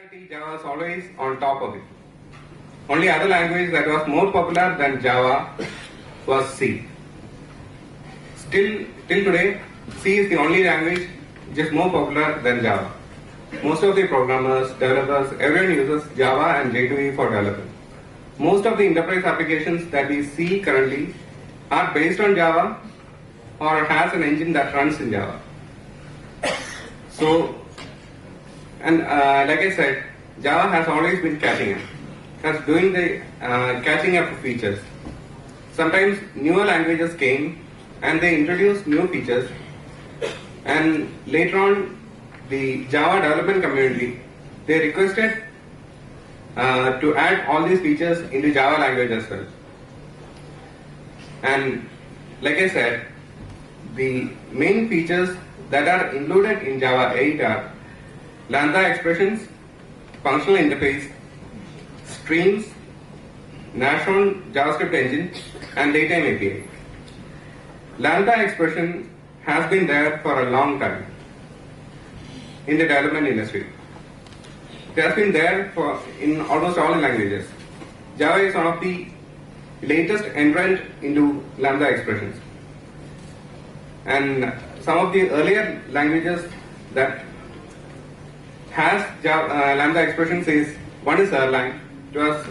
popularity, Java was always on top of it. Only other language that was more popular than Java was C. Till today, C is the only language which is more popular than Java. Most of the programmers, developers, everyone uses Java and J2E for development. Most of the enterprise applications that we see currently are based on Java or has an engine that runs in Java. So, and like I said, Java has always been catching up, has doing the catching up of features. Sometimes newer languages came and they introduced new features, and later on the Java development community, they requested to add all these features into Java language as well. And like I said, the main features that are included in Java 8 are Lambda expressions, functional interface, streams, Nashorn JavaScript engine, and Datetime API. Lambda expression has been there for a long time in the development industry. It has been there in almost all languages. Java is one of the latest entrant into Lambda expressions. And some of the earlier languages that has Lambda expressions is, one is Erlang. It was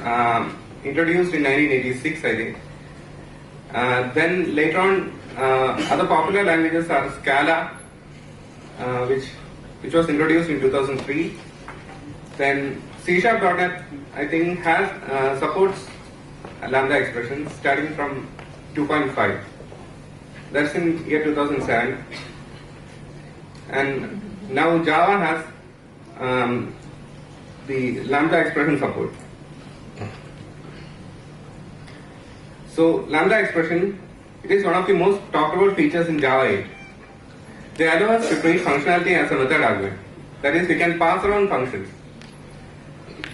introduced in 1986, I think. Then later on, other popular languages are Scala, which was introduced in 2003. Then C#.NET, I think, has supports Lambda expressions starting from 2.5. That's in year 2007. And now Java has the Lambda expression support. So Lambda expression, it is one of the most talked about features in Java 8. They allow us to treat functionality as a method argument. That is, we can pass around functions.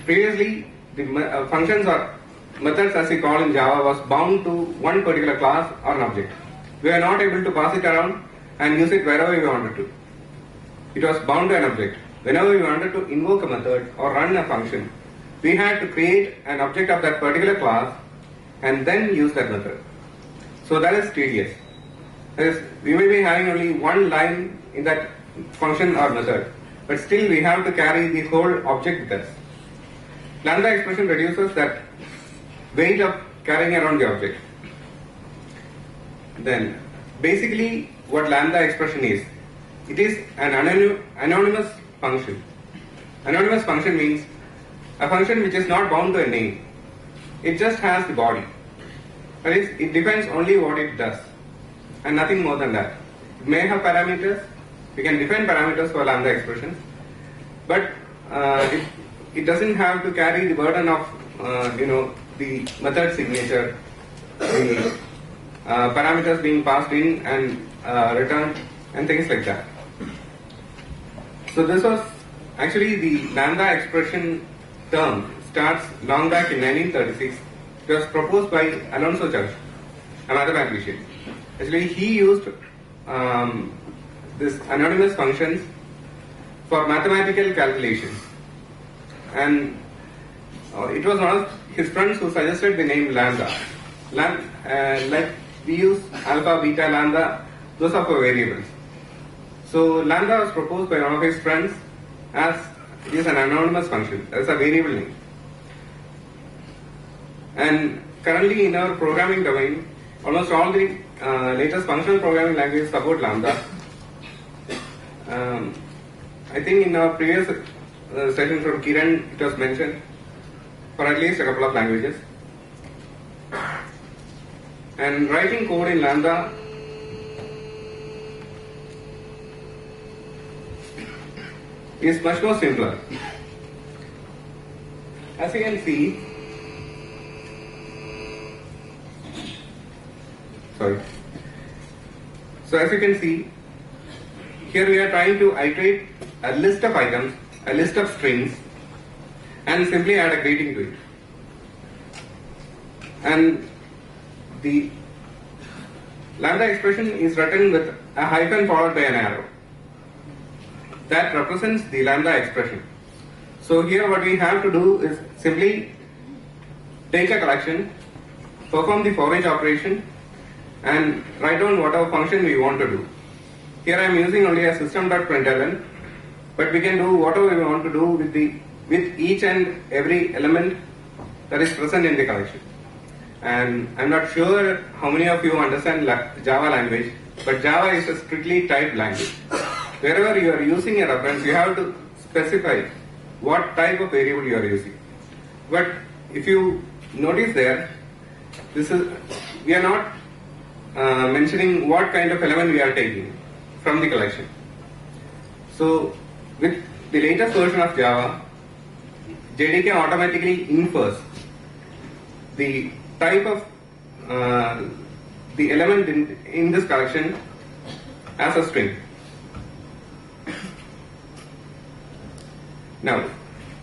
Previously, the functions or methods, as we call in Java, was bound to one particular class or an object. We are not able to pass it around and use it wherever we wanted to. It was bound to an object. Whenever we wanted to invoke a method or run a function, we had to create an object of that particular class and then use that method. So that is tedious. That is, we may be having only one line in that function or method, but still we have to carry the whole object with us. Lambda expression reduces that weight of carrying around the object. Then, basically what Lambda expression is, it is an anonymous function. Anonymous function means a function which is not bound to a name. It just has the body. That is, it defines only what it does and nothing more than that. It may have parameters. We can define parameters for Lambda expressions, but it doesn't have to carry the burden of the method signature, the parameters being passed in and returned, and things like that. So this was actually the Lambda expression term starts long back in 1936. It was proposed by Alonzo Church, a mathematician. Actually, he used this anonymous functions for mathematical calculations, and it was one of his friends who suggested the name Lambda. Like we use alpha, beta, lambda, those are for variables. So Lambda was proposed by one of his friends as it is an anonymous function, as a variable name. And currently in our programming domain, almost all the latest functional programming languages support Lambda. I think in our previous session from Kiran, it was mentioned for at least a couple of languages. And writing code in Lambda is much more simpler. As you can see, So as you can see, here we are trying to iterate a list of items, a list of strings, and simply add a greeting to it. And the Lambda expression is written with a hyphen followed by an arrow. That represents the Lambda expression. So here what we have to do is simply take a collection, perform the for each operation, and write down whatever function we want to do. Here I am using only a system.println, but we can do whatever we want to do with each and every element that is present in the collection. And I'm not sure how many of you understand Java language, but Java is a strictly typed language. Wherever you are using a reference, you have to specify what type of variable you are using. But if you notice there, we are not mentioning what kind of element we are taking from the collection. So with the latest version of Java, JDK automatically infers the type of the element in this collection as a string. Now,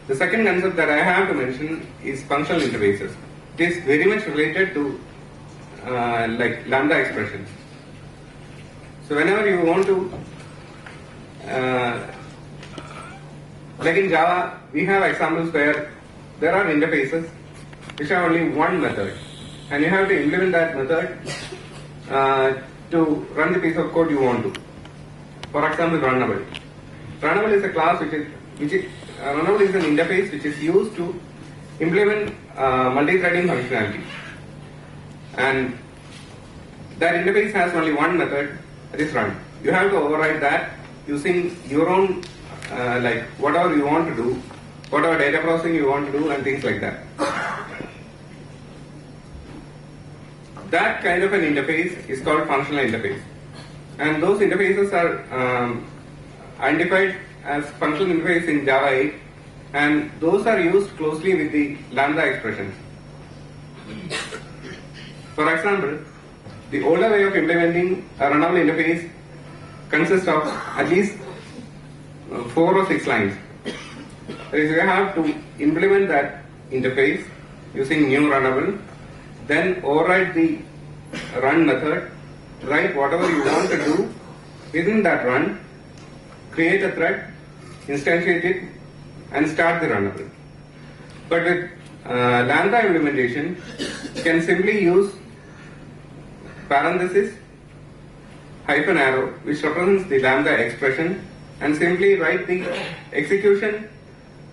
the second concept that I have to mention is functional interfaces. It is very much related to like lambda expressions. So whenever you want to, like in Java, we have examples where there are interfaces which have only one method, and you have to implement that method to run the piece of code you want to. For example, runnable. Runnable is a class runnable is an interface which is used to implement multi-threading functionality, and that interface has only one method, that is run. You have to override that using your own like whatever you want to do, whatever data processing you want to do, and things like that. That kind of an interface is called functional interface, and those interfaces are identified as functional interface in Java 8, and those are used closely with the lambda expressions. For example, the older way of implementing a runnable interface consists of at least 4 or 6 lines. That is, you have to implement that interface using new runnable, then override the run method, write whatever you want to do within that run, create a thread, instantiate it, and start the runnable. But with lambda implementation, you can simply use parenthesis hyphen arrow, which represents the lambda expression, and simply write the execution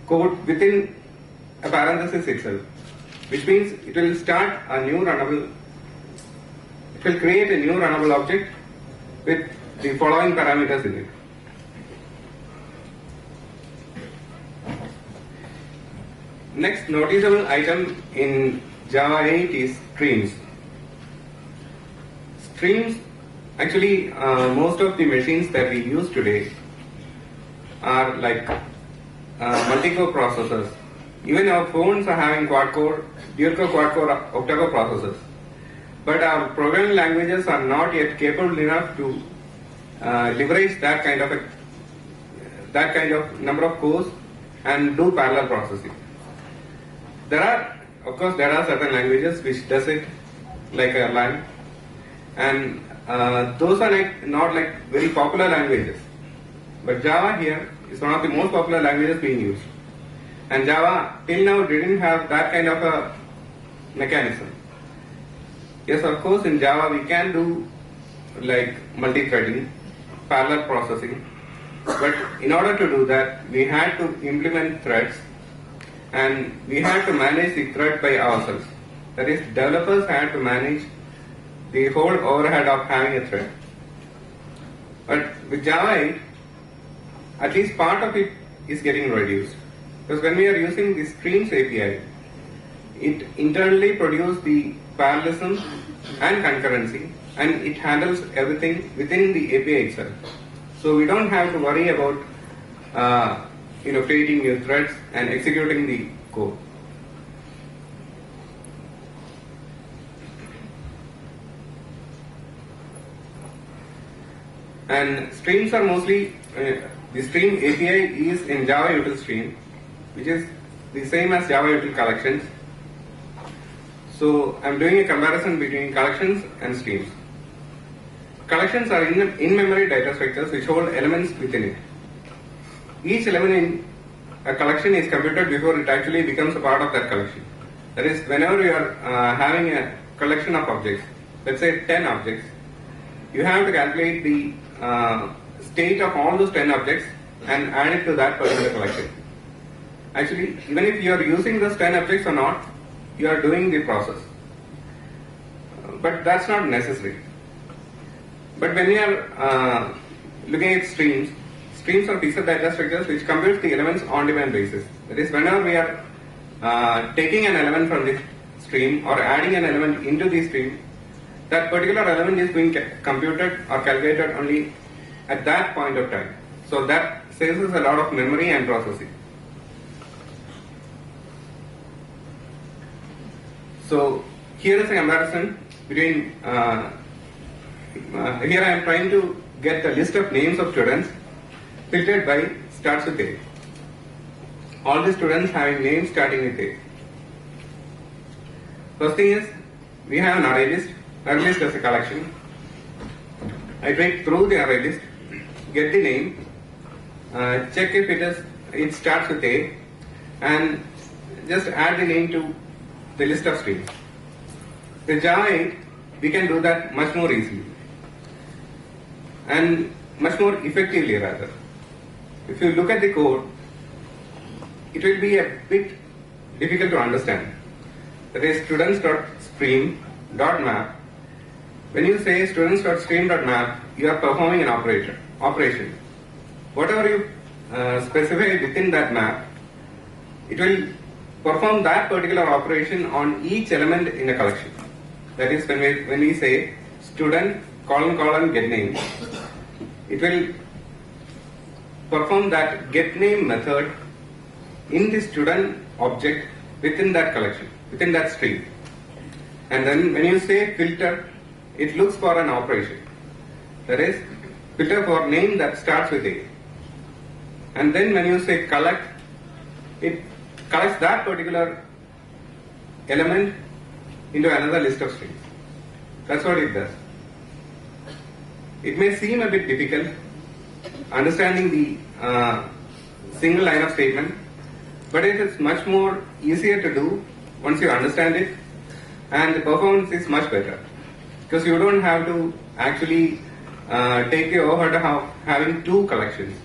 code within a parenthesis itself, which means it will start a new runnable, it will create a new runnable object with the following parameters in it. Next noticeable item in Java 8 is streams. Streams, actually most of the machines that we use today are like multi-core processors. Even our phones are having quad-core, dual-core, quad-core, octa-core processors. But our programming languages are not yet capable enough to leverage that kind of number of cores and do parallel processing. Of course, there are certain languages which does it like Erlang, and those are not like very popular languages. But Java here is one of the most popular languages being used. And Java till now didn't have that kind of a mechanism. Yes, of course, in Java we can do like multi-threading, parallel processing. But in order to do that, we had to implement threads, and we had to manage the thread by ourselves. That is, developers had to manage the whole overhead of having a thread. But with Java 8, at least part of it is getting reduced. Because when we are using the streams API, it internally produces the parallelism and concurrency, and it handles everything within the API itself. So we don't have to worry about creating new threads and executing the code. And streams are mostly, the stream API is in Java util stream, which is the same as Java util collections. So I'm doing a comparison between collections and streams. Collections are in-memory data structures which hold elements within it. Each element a collection is computed before it actually becomes a part of that collection. That is, whenever you are having a collection of objects, let's say 10 objects, you have to calculate the state of all those 10 objects and add it to that particular collection. Actually, even if you are using those 10 objects or not, you are doing the process. But that's not necessary. But when you are looking at streams are fixed data structures which compute the elements on demand basis. That is, whenever we are taking an element from the stream or adding an element into the stream, that particular element is being computed or calculated only at that point of time. So that saves us a lot of memory and processing. So here is a comparison between, here I am trying to get the list of names of students filtered by starts with A. All the students having names starting with A. First thing is, we have an array list. Array list as a collection. I take through the array list, get the name, check if it starts with A, and just add the name to the list of strings. With Java 8, we can do that much more easily and much more effectively rather. If you look at the code, it will be a bit difficult to understand. That is students.stream.map. When you say students.stream.map, you are performing an operation. Whatever you specify within that map, it will perform that particular operation on each element in a collection. That is, when we say student : get name, it will perform that get name method in the student object within that collection, within that stream. And then when you say filter, it looks for an operation. That is, filter for name that starts with A. And then when you say collect, it collects that particular element into another list of strings. That's what it does. It may seem a bit difficult understanding the single line of statement, but it is much more easier to do once you understand it, and the performance is much better because you don't have to actually take the overhead of having two collections.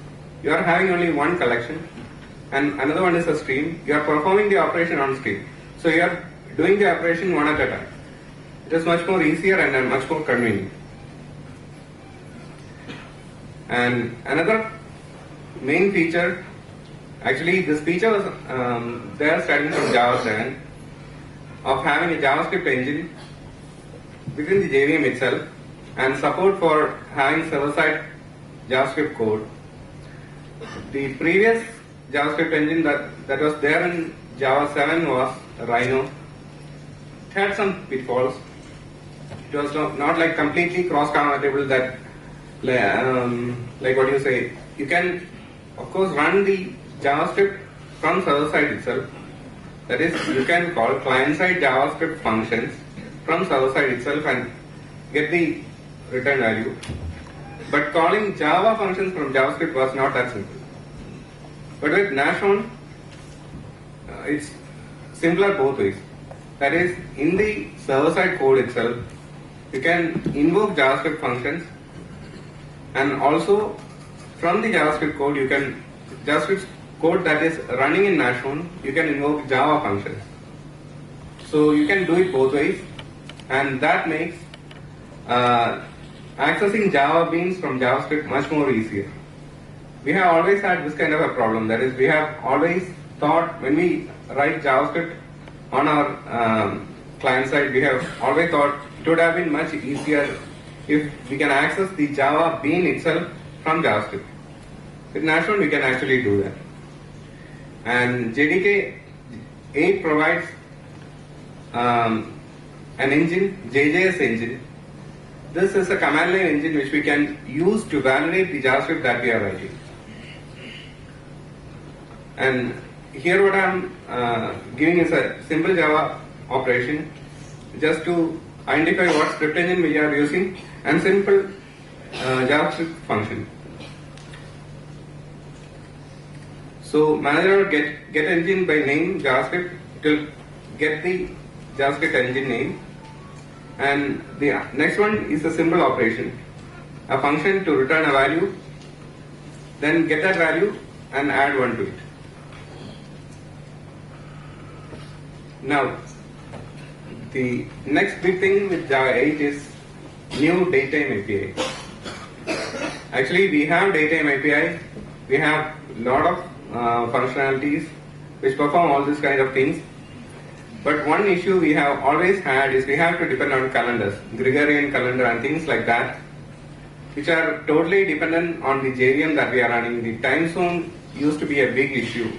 You are having only one collection and another one is a stream. You are performing the operation on stream. So you are doing the operation one at a time. It is much more easier and much more convenient. And another main feature, actually this feature was there starting from Java 7, of having a JavaScript engine within the JVM itself and support for having server-side JavaScript code. The previous JavaScript engine that was there in Java 7 was Rhino. It had some pitfalls. It was not like completely cross-compatible that like what you say. You can of course run the JavaScript from server side itself. That is, you can call client-side JavaScript functions from server side itself and get the return value. But calling Java functions from JavaScript was not that simple. But with Nashorn, it's simpler both ways. That is, in the server-side code itself, you can invoke JavaScript functions, and also from the JavaScript code, JavaScript code that is running in Nashorn, you can invoke Java functions. So you can do it both ways, and that makes accessing Java beans from JavaScript much more easier. We have always had this kind of a problem. That is, we have always thought when we write JavaScript on our client side, we have always thought it would have been much easier if we can access the Java bean itself from JavaScript. With Nashorn, we can actually do that. And JDK 8 provides an engine, JJS engine. This is a command line engine which we can use to validate the JavaScript that we are writing. And here what I am giving is a simple Java operation just to identify what script engine we are using and simple JavaScript function. So manager get engine by name JavaScript, it will get the JavaScript engine name. And the next one is a simple operation, a function to return a value, then get that value and add one to it. Now, the next big thing with Java 8 is new datetime API. Actually, we have datetime API, we have a lot of functionalities which perform all these kind of things. But one issue we have always had is we have to depend on calendars, Gregorian calendar and things like that, which are totally dependent on the JVM that we are running. The time zone used to be a big issue.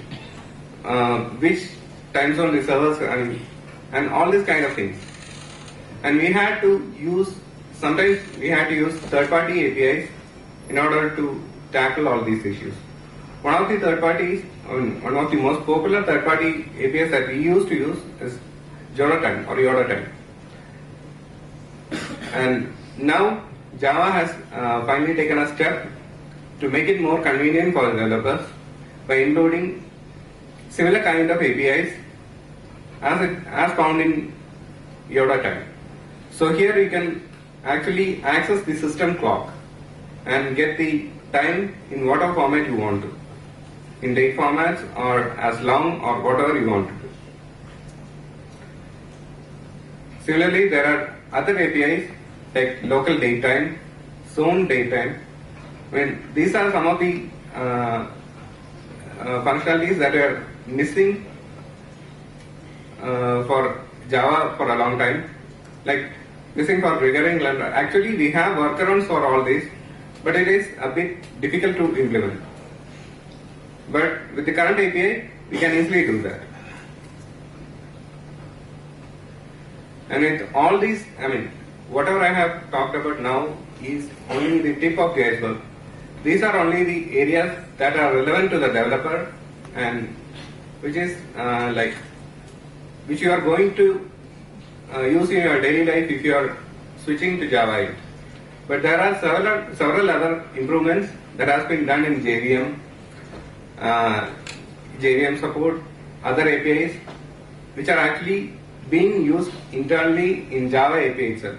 Which time zone the servers are running, and all these kind of things. And we had to use, sometimes we had to use third-party APIs in order to tackle all these issues. One of the third-parties, one of the most popular third-party APIs that we used to use is Jonathan or Yoda time. And now Java has finally taken a step to make it more convenient for developers by including similar kind of APIs as found in Yoda time. So here you can actually access the system clock and get the time in whatever format you want to, in date formats or as long or whatever you want to do. Similarly, there are other APIs like local datetime, zone datetime. These are some of the functionalities that are missing for Java for a long time, like missing for Gregorian calendar. Actually, we have workarounds for all this, but it is a bit difficult to implement. But with the current API, we can easily do that. And with all these, whatever I have talked about now is only the tip of the iceberg. These are only the areas that are relevant to the developer and which is which you are going to use in your daily life if you are switching to Java 8. But there are several other improvements that has been done in JVM, JVM support, other APIs, which are actually being used internally in Java API itself.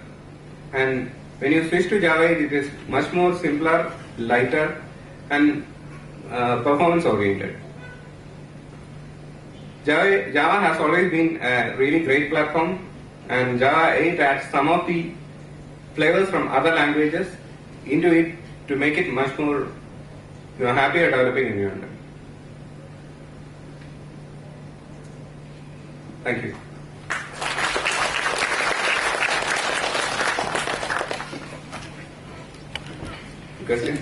And when you switch to Java 8, it is much more simpler, lighter, and performance oriented. Java has always been a really great platform, and Java 8 adds some of the flavors from other languages into it to make it much more happier developing environment. Thank you. Question?